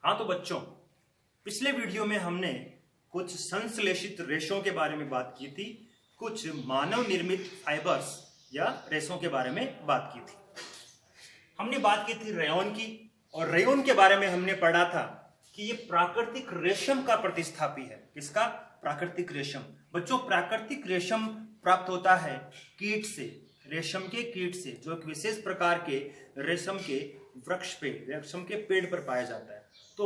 हाँ तो बच्चों, पिछले वीडियो में हमने कुछ संश्लेषित रेशों के बारे में बात की थी, कुछ मानव निर्मित फाइबर्स या रेशों के बारे में बात की थी। हमने बात की थी रेयॉन की, और रेयॉन के बारे में हमने पढ़ा था कि ये प्राकृतिक रेशम का प्रतिस्थापी है। किसका? प्राकृतिक रेशम। बच्चों, प्राकृतिक रेशम प्राप्त होता है कीट से, रेशम के कीट से, जो एक विशेष प्रकार के रेशम के वृक्ष पे, रेशम के पेड़ पर पाया जाता है। तो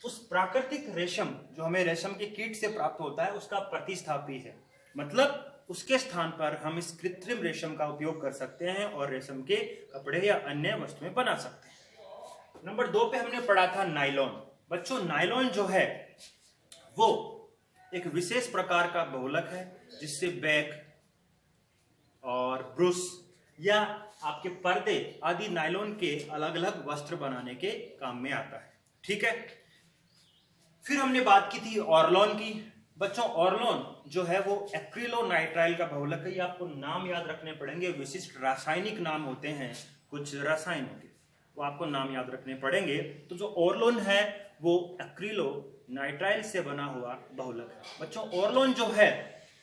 उस प्राकृतिक रेशम जो हमें रेशम के कीट से प्राप्त होता है उसका प्रतिस्थापी है, मतलब उसके स्थान पर हम इस कृत्रिम रेशम का उपयोग कर सकते हैं और रेशम के कपड़े या अन्य वस्तुएं बना सकते हैं। नंबर 2 पे हमने पढ़ा था नायलॉन। बच्चों, नायलॉन जो है वो एक विशेष प्रकार का बहुलक है जिससे बैग और ब्रूस या आपके पर्दे आदि नायलॉन के अलग अलग वस्त्र बनाने के काम में आता है। ठीक है। फिर हमने बात की थी ऑर्लोन की। बच्चों, ऑर्लोन जो है वो एक्रिलोनाइट्राइल का बहुलक है। ये आपको नाम याद रखने पड़ेंगे, विशिष्ट रासायनिक नाम होते हैं कुछ रसायनों के, वो आपको नाम याद रखने पड़ेंगे। तो जो ऑर्लोन है वो एक्रिलोनाइट्राइल से बना हुआ बहुलक है। बच्चों, ऑर्लोन जो है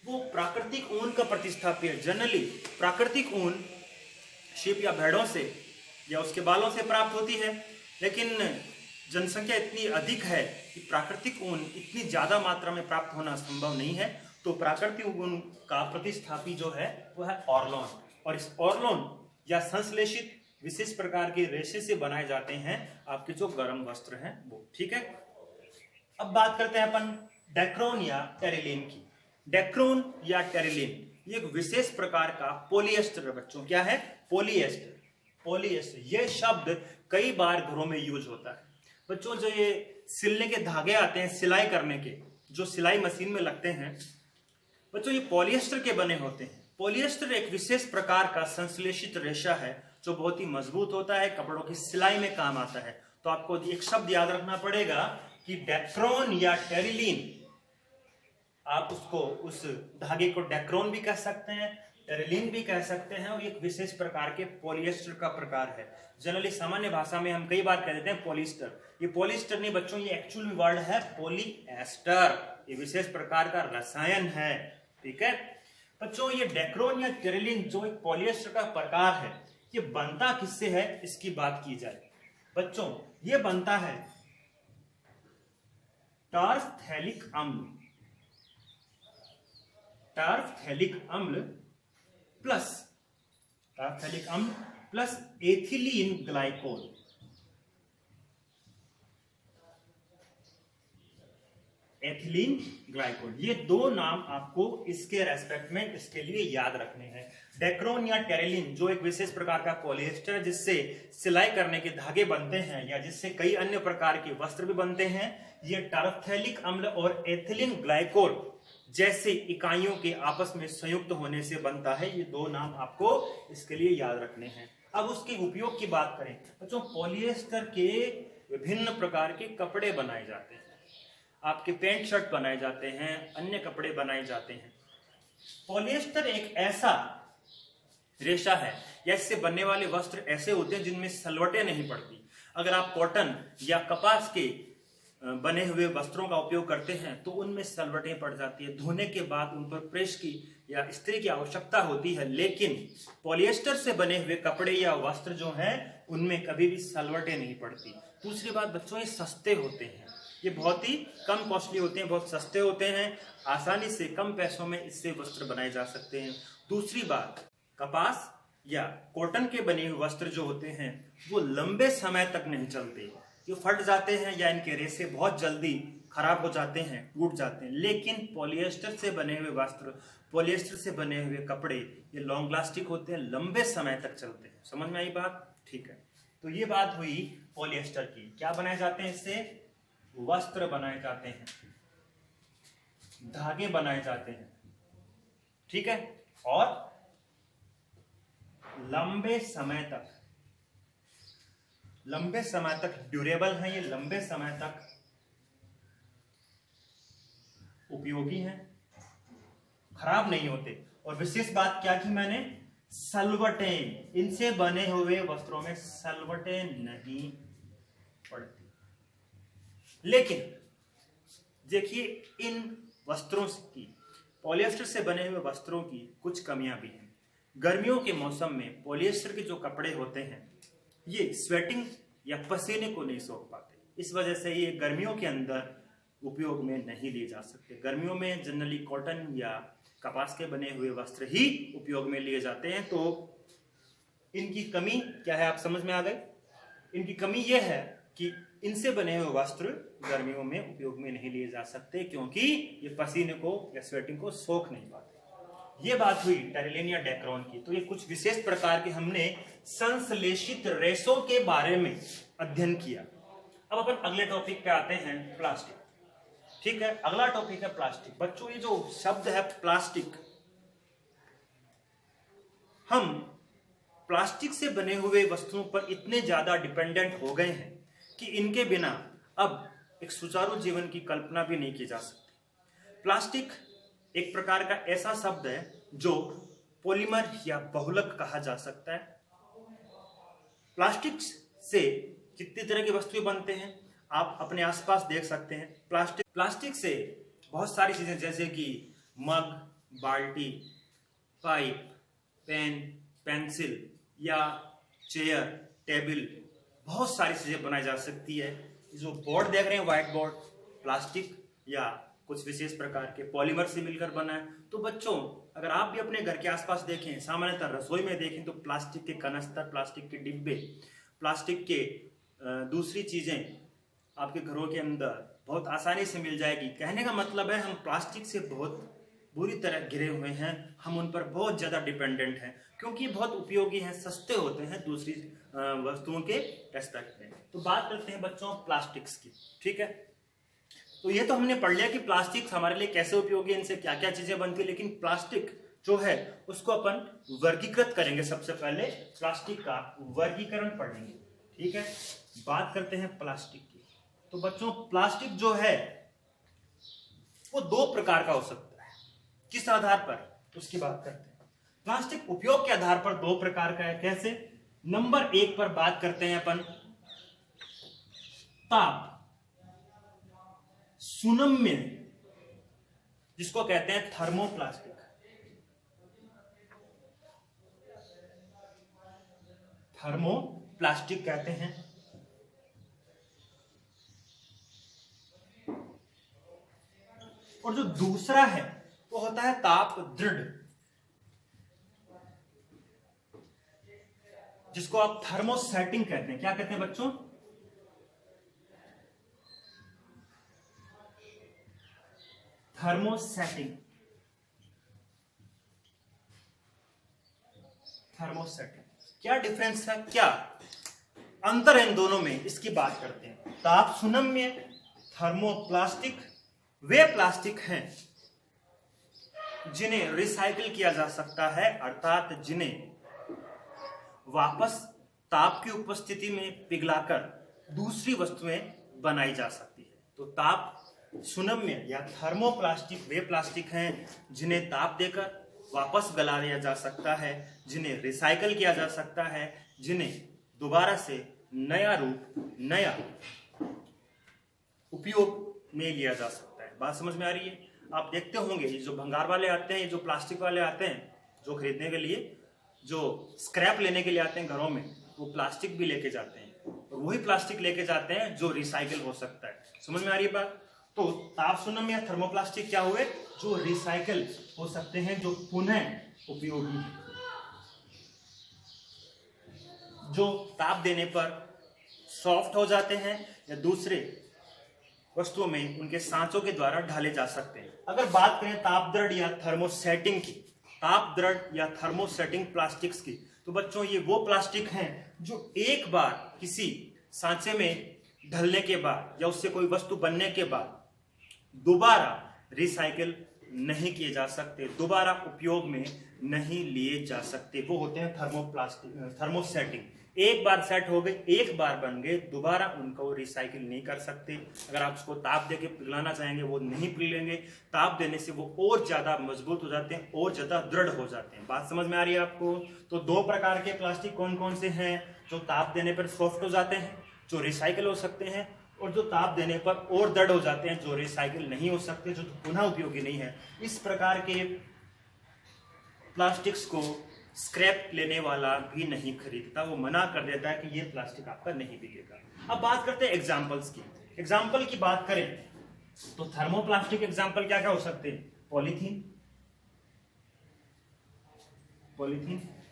वो प्राकृतिक ऊन का प्रतिस्थापी है। जनरली प्राकृतिक ऊन शीप या भेड़ों से या उसके बालों से प्राप्त होती है, लेकिन जनसंख्या इतनी अधिक है कि प्राकृतिक ऊन इतनी ज्यादा मात्रा में प्राप्त होना संभव नहीं है। तो प्राकृतिक ऊन का प्रतिस्थापी जो है वो है ऑर्लोन, और इस ऑर्लोन या संश्लेषित विशेष प्रकार के रेशे से बनाए जाते हैं आपके जो गर्म वस्त्र हैं वो। ठीक है। अब बात करते हैं अपन डेक्रोन या टेरिलीन की। डेक्रोन या टेरिलीन ये एक विशेष प्रकार का पॉलिएस्टर है। बच्चों, क्या है? पॉलिएस्टर। पॉलिएस्टर ये शब्द कई बार घरों में यूज होता है। बच्चों, जो ये सिलने के धागे आते हैं सिलाई करने के, जो सिलाई मशीन में लगते हैं, बच्चों ये पॉलिएस्टर के बने होते हैं। पॉलिएस्टर एक विशेष प्रकार का संश्लेषित रेशा है जो बहुत ही मजबूत होता है, कपड़ों की सिलाई में काम आता है। तो आपको एक शब्द याद रखना पड़ेगा कि डेक्रोन या टेरिलीन, आप उसको, उस धागे को डेक्रोन भी कह सकते हैं, टेरिलीन भी कह सकते हैं, और एक विशेष प्रकार के पॉलिएस्टर का प्रकार है। जनरली सामान्य भाषा में हम कई बार कह देते हैं पॉलिएस्टर। ये पॉलिएस्टर नहीं बच्चों, ये एक्चुअल वर्ड है पॉलीएस्टर। ये विशेष प्रकार का रसायन है। ठीक है बच्चों, ये डेक्रोन या टेरिलीन जो एक पॉलिएस्टर का प्रकार है, ये बनता किससे है इसकी बात की जाए। बच्चों, ये बनता है टारफ्थैलिक अम्ल, टारफ्थैलिक अम्ल plus ethylene glycol. Ethylene glycol, ये दो नाम आपको इसके रेस्पेक्ट में इसके लिए याद रखने हैं। डेक्रोन या टेरिलीन जो एक विशेष प्रकार का पॉलिएस्टर है जिससे सिलाई करने के धागे बनते हैं या जिससे कई अन्य प्रकार के वस्त्र भी बनते हैं, ये टारफ्थैलिक अम्ल और एथिलीन ग्लाइकोल जैसे इकाइयों के आपस में संयुक्त होने से बनता है। ये दो नाम आपको इसके लिए याद रखने हैं। अब उसके उपयोग की बात करें बच्चों, पॉलिएस्टर के विभिन्न प्रकार के कपड़े बनाए जाते हैं, आपके पैंट शर्ट बनाए जाते हैं, अन्य कपड़े बनाए जाते हैं। पॉलिएस्टर एक ऐसा रेशा है या इससे बनने वाले वस्त्र ऐसे होते हैं जिनमें सलवटें नहीं पड़ती। अगर आप कॉटन या कपास के बने हुए वस्त्रों का उपयोग करते हैं तो उनमें सलवटें पड़ जाती है, धोने के बाद उन पर प्रेस की या इस्त्री की आवश्यकता होती है। लेकिन पॉलिएस्टर से बने हुए कपड़े या वस्त्र जो हैं उनमें कभी भी सलवटें नहीं पड़ती। दूसरी बात बच्चों, ये सस्ते होते हैं, ये बहुत ही कम कॉस्टली होते हैं, बहुत सस्ते होते हैं, आसानी से कम पैसों में इससे वस्त्र बनाए जा सकते हैं। दूसरी बात, कपास या कॉटन के बने हुए वस्त्र जो होते हैं वो लंबे समय तक नहीं चलते, ये फट जाते हैं या इनके रेशे बहुत जल्दी खराब हो जाते हैं, टूट जाते हैं। लेकिन पॉलिएस्टर से बने हुए वस्त्र, पॉलिएस्टर से बने हुए कपड़े ये लॉन्ग लास्टिक होते हैं, लंबे समय तक चलते हैं। समझ में आई बात? ठीक है। तो ये बात हुई पॉलिएस्टर की। क्या बनाए जाते हैं इससे? वस्त्र बनाए जाते हैं, धागे बनाए जाते हैं। ठीक है। और लंबे समय तक ड्यूरेबल हैं, ये लंबे समय तक उपयोगी हैं, खराब नहीं होते। और विशेष बात क्या की मैंने? सलवटें, इनसे बने हुए वस्त्रों में सलवटें नहीं पड़ती। लेकिन देखिए, इन वस्त्रों की, पॉलिएस्टर से बने हुए वस्त्रों की कुछ कमियां भी हैं। गर्मियों के मौसम में पॉलिएस्टर के जो कपड़े होते हैं ये स्वेटिंग या पसीने को नहीं सोख पाते। इस वजह से ये गर्मियों के अंदर उपयोग में नहीं लिए जा सकते। गर्मियों में जनरली कॉटन या कपास के बने हुए वस्त्र ही उपयोग में लिए जाते हैं। तो इनकी कमी क्या है, आप समझ में आ गए? इनकी कमी यह है कि इनसे बने हुए वस्त्र गर्मियों में उपयोग में नहीं लिए जा सकते, क्योंकि ये पसीने को या स्वेटिंग को सोख नहीं पाते। ये बात हुई टेरिलिन या डेक्रॉन की। तो ये कुछ विशेष प्रकार के हमने संश्लेषित रेशों के बारे में अध्ययन किया। अब अपन अगले टॉपिक पे आते हैं, प्लास्टिक। ठीक है, अगला टॉपिक है प्लास्टिक। बच्चों, ये जो शब्द है प्लास्टिक, हम प्लास्टिक से बने हुए वस्तुओं पर इतने ज्यादा डिपेंडेंट हो गए हैं कि इनके बिना अब एक सुचारू जीवन की कल्पना भी नहीं की जा सकती। प्लास्टिक एक प्रकार का ऐसा शब्द है जो पॉलीमर या बहुलक कहा जा सकता है। प्लास्टिक से कितनी तरह की वस्तुएं बनते हैं आप अपने आसपास देख सकते हैं। प्लास्टिक से बहुत सारी चीजें, जैसे कि मग, बाल्टी, पाइप, पेन, पेंसिल या चेयर, टेबल, बहुत सारी चीजें बनाई जा सकती है। जो बोर्ड देख रहे हैं, व्हाइट बोर्ड, प्लास्टिक या कुछ विशेष प्रकार के पॉलीमर से मिलकर बना है। तो बच्चों, अगर आप भी अपने घर के आसपास देखें, सामान्यतः रसोई में देखें, तो प्लास्टिक के कनस्तर, प्लास्टिक के डिब्बे, प्लास्टिक के दूसरी चीजें आपके घरों के अंदर बहुत आसानी से मिल जाएगी। कहने का मतलब है, हम प्लास्टिक से बहुत बुरी तरह घिरे हुए हैं, हम उन पर बहुत ज्यादा डिपेंडेंट हैं, क्योंकि ये बहुत उपयोगी हैं, सस्ते होते हैं दूसरी वस्तुओं के रेस्पेक्ट में। तो बात करते हैं बच्चों प्लास्टिक्स की। ठीक है, तो ये तो हमने पढ़ लिया कि प्लास्टिक हमारे लिए कैसे उपयोगी है, इनसे क्या क्या चीजें बनती है। लेकिन प्लास्टिक जो है उसको अपन वर्गीकृत करेंगे। सबसे पहले प्लास्टिक का वर्गीकरण पढ़ेंगे। ठीक है, बात करते हैं प्लास्टिक की। तो बच्चों, प्लास्टिक जो है वो दो प्रकार का हो सकता है। किस आधार पर, उसकी बात करते हैं। प्लास्टिक उपयोग के आधार पर दो प्रकार का है। कैसे? नंबर 1 पर बात करते हैं अपन ताप सुनम्य, जिसको कहते हैं थर्मोप्लास्टिक। थर्मोप्लास्टिक कहते हैं। और जो दूसरा है वो होता है ताप दृढ़, जिसको आप थर्मोसेटिंग कहते हैं। क्या कहते हैं बच्चों? थर्मोसेटिंग। थर्मोसेटिंग क्या डिफरेंस है, क्या अंतर है इन दोनों में, इसकी बात करते हैं। ताप सुनम्य थर्मोप्लास्टिक वे प्लास्टिक हैं जिन्हें रिसाइकिल किया जा सकता है, अर्थात जिन्हें वापस ताप की उपस्थिति में पिघलाकर दूसरी वस्तुएं बनाई जा सकती है। तो ताप सुनम्य या थर्मोप्लास्टिक वे प्लास्टिक हैं जिन्हें ताप देकर वापस गला लिया जा सकता है, जिन्हें रिसाइकल किया जा सकता है, जिन्हें दोबारा से नया रूप, नया उपयोग में लिया जा सकता है। बात समझ में आ रही है? आप देखते होंगे ये जो भंगार वाले आते हैं, ये जो प्लास्टिक वाले आते हैं, जो खरीदने के लिए, जो स्क्रैप लेने के लिए आते हैं घरों में, वो प्लास्टिक भी लेके जाते हैं और वही प्लास्टिक लेके जाते हैं जो रिसाइकिल हो सकता है। समझ में आ रही है बात? तो ताप सुनम्य या थर्मोप्लास्टिक क्या हुए? जो रिसाइकिल हो सकते हैं, जो पुनः उपयोगी है, जो ताप देने पर सॉफ्ट हो जाते हैं या दूसरे वस्तुओं में उनके सांचों के द्वारा ढाले जा सकते हैं। अगर बात करें ताप दृढ़ या थर्मोसेटिंग की, ताप दृढ़ या थर्मोसेटिंग प्लास्टिक्स की, तो बच्चों ये वो प्लास्टिक हैं जो एक बार किसी सांचे में ढलने के बाद या उससे कोई वस्तु बनने के बाद दोबारा रिसाइकिल नहीं किए जा सकते, दोबारा उपयोग में नहीं लिए जा सकते। वो होते हैं थर्मोसेटिंग। एक बार सेट हो गए, एक बार बन गए, दोबारा उनको रिसाइकिल नहीं कर सकते। अगर आप उसको ताप देके पिघलाना चाहेंगे वो नहीं पिघलेंगे। ताप देने से वो और ज्यादा मजबूत हो जाते हैं और ज्यादा दृढ़ हो जाते हैं। बात समझ में आ रही है आपको? तो दो प्रकार के प्लास्टिक कौन कौन से हैं? जो ताप देने पर सॉफ्ट हो जाते हैं, जो रिसाइकिल हो सकते हैं, और जो ताप देने पर और दृढ़ हो जाते हैं, जो रिसाइकिल नहीं हो सकते, जो पुनः उपयोगी नहीं है। इस प्रकार के प्लास्टिक्स को स्क्रैप लेने वाला भी नहीं खरीदता, वो मना कर देता है कि ये प्लास्टिक आपका नहीं बिकेगा। अब बात करते हैं एग्जाम्पल्स की। एग्जाम्पल की बात करें तो थर्मोप्लास्टिक एग्जाम्पल क्या क्या हो सकते हैं? पॉलीथीन,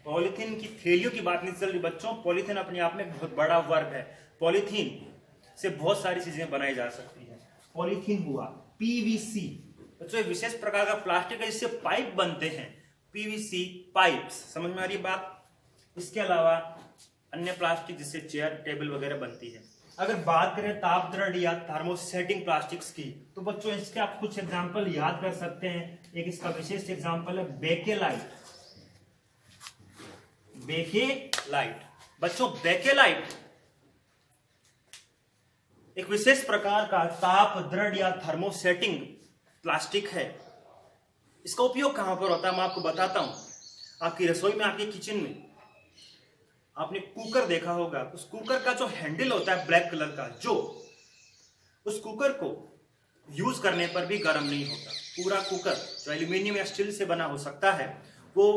पॉलीथीन की थैलियों की बात नहीं चल रही बच्चों, पॉलीथीन अपने आप में बहुत बड़ा वर्ग है। पॉलीथीन से बहुत सारी चीजें बनाई जा सकती है। पॉलीथीन हुआ, पीवीसी बच्चों एक विशेष प्रकार का प्लास्टिक है जिससे पाइप बनते हैं, पीवीसी पाइप्स, समझ में आ रही बात? इसके अलावा अन्य प्लास्टिक जिससे चेयर टेबल वगैरह बनती है। अगर बात करें ताप दृढ़ या थर्मोसेटिंग प्लास्टिक्स की, तो बच्चों इसके आप कुछ एग्जांपल याद कर सकते हैं। एक इसका विशेष एग्जांपल है बेकेलाइट। बेकेलाइट बच्चों, बेकेलाइट एक विशेष प्रकार का ताप दृढ़ या थर्मोसेटिंग प्लास्टिक है। इसका उपयोग कहां पर होता है मैं आपको बताता हूं। आपकी रसोई में, आपके किचन में आपने कुकर देखा होगा, उस कुकर का जो हैंडल होता है ब्लैक कलर का, जो उस कुकर को यूज करने पर भी गर्म नहीं होता। पूरा कुकर जो एल्यूमिनियम या स्टील से बना हो सकता है, वो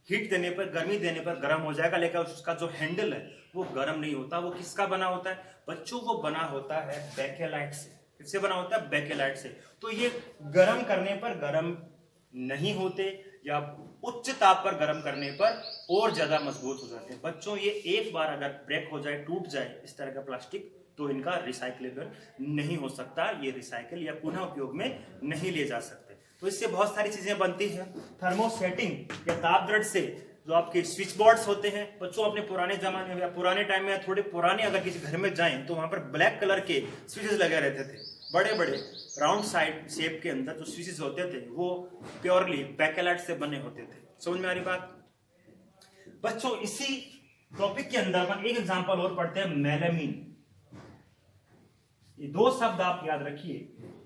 हीट देने पर, गर्मी देने पर गर्म हो जाएगा, लेकिन उसका जो हैंडल है वो गर्म नहीं होता। वो किसका बना होता है बच्चों? वो बना होता है बेकेलाइट से। किससे बना होता है? बेकेलाइट से। तो ये गर्म करने पर गर्म नहीं होते, या उच्च ताप पर गर्म करने पर और ज्यादा मजबूत हो जाते हैं। बच्चों ये एक बार अगर ब्रेक हो जाए, टूट जाए इस तरह का प्लास्टिक, तो इनका रिसाइक्लेबल नहीं हो सकता, ये रिसाइकिल या पुनः उपयोग में नहीं ले जा सकते। तो इससे बहुत सारी चीजें बनती हैं। थर्मोसेटिंग या ताप दृढ़ से जो आपके स्विच बोर्ड्स होते हैं बच्चों, अपने पुराने जमाने में या पुराने टाइम में, थोड़े पुराने अगर किसी घर में जाएं तो वहां पर ब्लैक कलर के स्विचेस लगे रहते थे, बड़े बड़े राउंड साइड शेप के अंदर जो स्विचेस होते थे वो प्योरली बेकेलाइट से बने होते थे। समझ में आ रही बात बच्चों? इसी टॉपिक के अंदर हम एक एग्जांपल और पढ़ते हैं, मेलामीन। ये दो शब्द आप याद रखिए,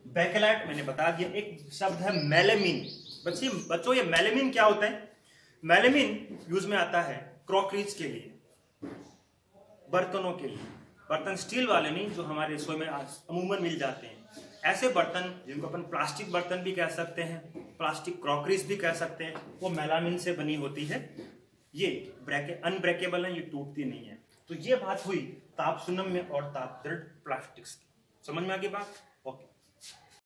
बेकेलाइट मैंने बता दिया, एक शब्द है मेलामीन। बच्चों ये मेलामीन क्या होता है? मेलामीन यूज में आता है क्रॉकरीज के लिए, बर्तनों के लिए। बर्तन स्टील वाले नहीं, जो हमारे रसोई में अमूमन मिल जाते हैं, ऐसे बर्तन जिनको अपन प्लास्टिक बर्तन भी कह सकते हैं, प्लास्टिक क्रॉकरीज भी कह सकते हैं, वो मेलामीन से बनी होती है। ये अनब्रेकेबल है, ये टूटती नहीं है। तो ये बात हुई ताप सुनम्य और ताप दृढ़ प्लास्टिक्स की। समझ में आ गई बात?